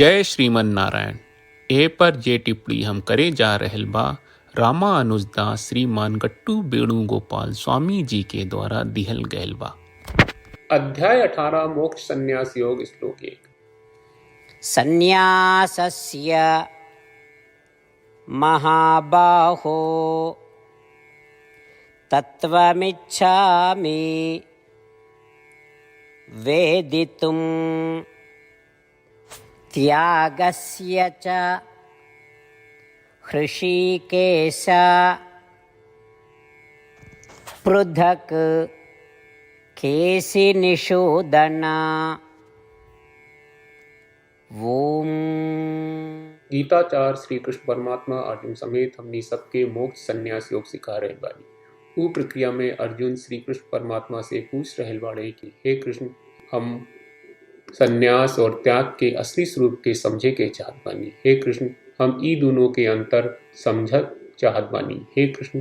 जय श्रीमन नारायण। ए पर जे टिप्पणी हम करे जा रहल बा रामानुजदास श्रीमान गट्टू वेणुगोपाल स्वामी जी के द्वारा दिहल गयल बा। अध्याय 18 मोक्ष संन्यास योग श्लोक 1। संन्यासस्य महाबाहो तत्त्वमिच्छामि वेदितुं त्यागस्य च हृषीकेश पृथक् केशिनिषूदन। ओम। गीताचार्य श्री कृष्ण परमात्मा अर्जुन समेत हमनी सबके मोक्ष संन्यास योग सिखा रहे बानी। ऊ प्रक्रिया में अर्जुन श्री कृष्ण परमात्मा से पूछ रहल बाड़े कि हे कृष्ण, हम संन्यास और त्याग के असली स्वरूप के समझे के चाहत बानी। हे कृष्ण, हम ई दोनों के अंतर समझत चाहत बानी। हे कृष्ण,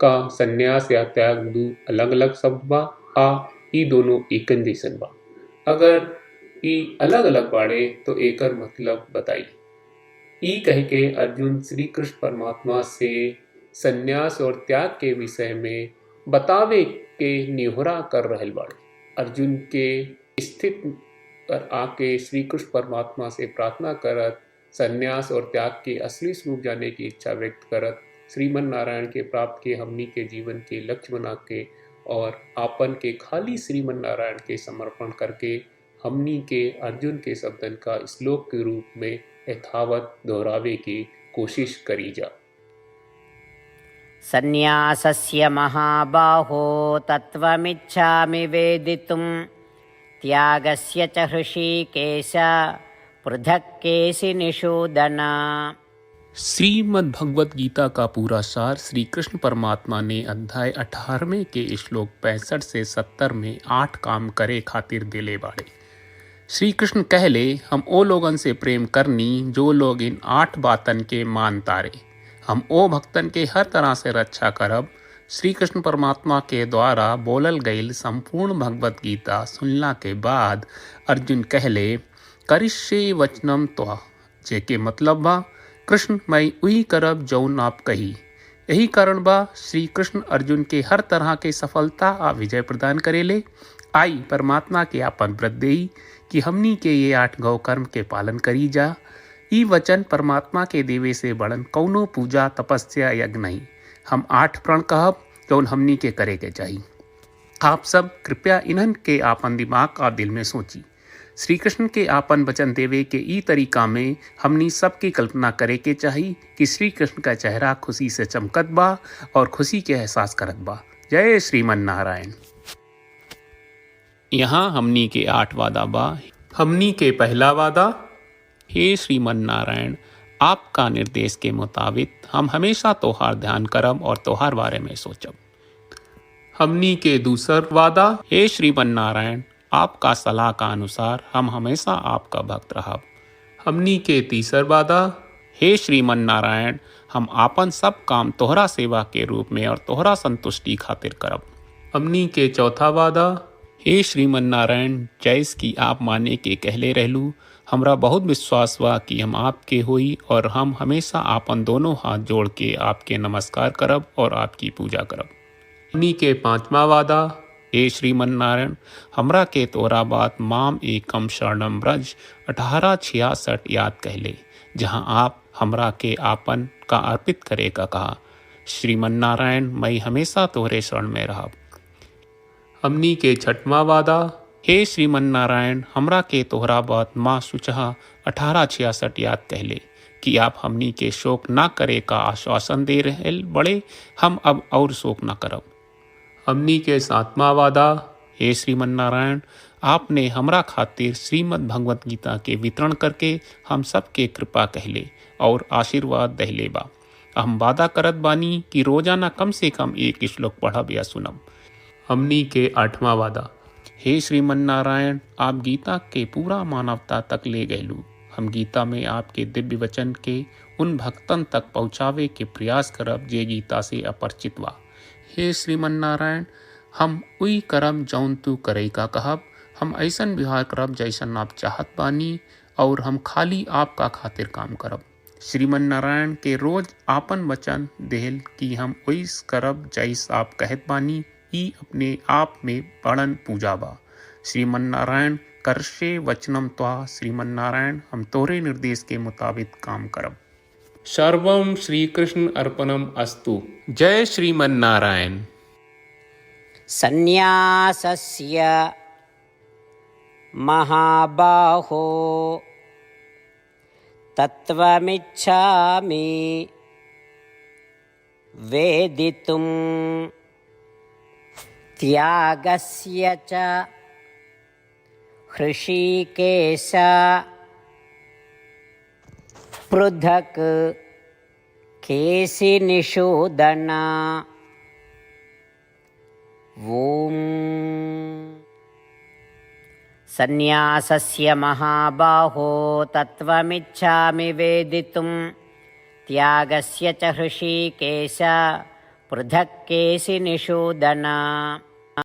का संन्यास या त्याग दो अलग अलग शब्द बा आ ई दोनों एकन जैसन बा? अगर ई अलग अलग बाड़े तो एकर मतलब बताई। ई कह के अर्जुन श्री कृष्ण परमात्मा से संन्यास और त्याग के विषय में बतावे के निहोरा कर रहल बाड़े। अर्जुन के स्थिति पर आके श्री कृष्ण परमात्मा से प्रार्थना करत, संन्यास और त्याग के असली स्वरूप जाने की इच्छा व्यक्त करत, श्रीमन नारायण के प्राप्त के हमनी के जीवन के लक्ष्य बना के और आपन के खाली श्रीमन नारायण के समर्पण करके हमनी के अर्जुन के शब्दन का श्लोक के रूप में यथावत दोहरावे की कोशिश करी जा। संन्यासस्य महाबाहो तत्त्वमिच्छामि वेदितुं त्यागस्य च हृषीकेश पृथक् केशिनिषूदन। श्रीमद् भगवत गीता का पूरा सार श्री कृष्ण परमात्मा ने अध्याय 18वें के श्लोक 65 से 70 में 8 काम करे खातिर दिले बाड़े। श्री कृष्ण कहले, हम ओ लोगन से प्रेम करनी जो लोग इन 8 बातन के मान तारे। हम ओ भक्तन के हर तरह से रक्षा करब। श्री कृष्ण परमात्मा के द्वारा बोलल गईल संपूर्ण भगवत गीता सुनला के बाद अर्जुन कहले, करिष्ये वचनम त्वा, जेके मतलब बा कृष्ण, मैं उही करब जौन आप कही। यही कारण बा श्री कृष्ण अर्जुन के हर तरह के सफलता आ विजय प्रदान करेले। आई परमात्मा के आपन व्रत देई कि हमनी के ये 8 गौ कर्म के पालन करी जा। ई वचन परमात्मा के देवे से बड़न कौनो पूजा तपस्या यज्ञ नहीं। हम 8 प्रण कहब जौन हमनी के करे के चाहिए। आप सब कृपया इन्हन के आपन दिमाग और दिल में सोची। श्री कृष्ण के आपन वचन देवे के ई तरीका में हमनी सबकी कल्पना करे के चाहिए कि श्री कृष्ण का चेहरा खुशी से चमकत बा और खुशी के एहसास करत बा। जय श्रीमन नारायण। यहाँ हमनी के 8 वादा बा। हमनी के पहला वादा, हे श्रीमन नारायण, आपका निर्देश के मुताबिक हम हमेशा तोहार ध्यान करब और तोहार बारे में सोचब। हमनी के दूसर वादा, हे श्रीमन नारायण, आपका सलाह का अनुसार हम हमेशा आपका भक्त रहब। हमनी के तीसर वादा, हे श्रीमन नारायण, हम आपन सब काम तोहरा सेवा के रूप में और तोहरा संतुष्टि खातिर करब। हमनी के चौथा वादा, हे श्रीमन नारायण, जैस की आप माने के कहले रहलू, हमरा बहुत विश्वास बा कि हम आपके होई और हम हमेशा आपन दोनों हाथ जोड़ के आपके नमस्कार करब और आपकी पूजा करब। हमनी के पांचवा वादा, हे श्रीमन नारायण, हमरा के तोरा बात माम एकम शरणम ब्रज 1866 याद कहले, जहां आप हमरा के आपन का अर्पित करे का कहा। श्रीमन नारायण, मैं हमेशा तोहरे शरण में रहब। हमनी के छठवां वादा, हे श्रीमन नारायण, हमरा के तोहरा बात माँ सुचहा 1866 याद कहले कि आप हमनी के शोक ना करे का आश्वासन दे रहे बड़े। हम अब और शोक ना करब। हमनी के 7वां वादा, हे श्रीमन नारायण, आपने हमरा खातिर श्रीमद् भगवत गीता के वितरण करके हम सबके कृपा कहले और आशीर्वाद दहले बा। हम वादा करत बानी कि रोजाना कम से कम 1 श्लोक पढ़ब या सुनब। हमनी के 8वां वादा, हे श्रीमन नारायण, आप गीता के पूरा मानवता तक ले गयलू। हम गीता में आपके दिव्य वचन के उन भक्तन तक पहुँचावे के प्रयास करब जे गीता से अपरिचित बा। हे श्रीमन नारायण, हम उई करब जौन तू करे का कहब। हम ऐसन व्यवहार करब जैसन आप चाहत बानी और हम खाली आपका खातिर काम करब। श्रीमन नारायण के रोज आपन वचन देहल कि हम ओइस करब जैस आप कहत बानी, ई अपने आप में बड़न पूजा बा। श्रीमन नारायण करशे वचनम त्वा। श्रीमन नारायण हम तोरे निर्देश के मुताबिक काम करब। सर्वम श्री कृष्ण अर्पणम अस्तु। जय श्रीमन नारायण। सन्न्यासस्य महाबाहो तत्त्वमिच्छामि वेदितुं त्यागस्य च हृषीकेश पृथक् केशिनिषूदन। ॐ सन्न्यासस्य महाबाहो तत्त्वमिच्छामि वेदितुं त्यागस्य च हृषीकेश पृथक् केशिनिषूदन।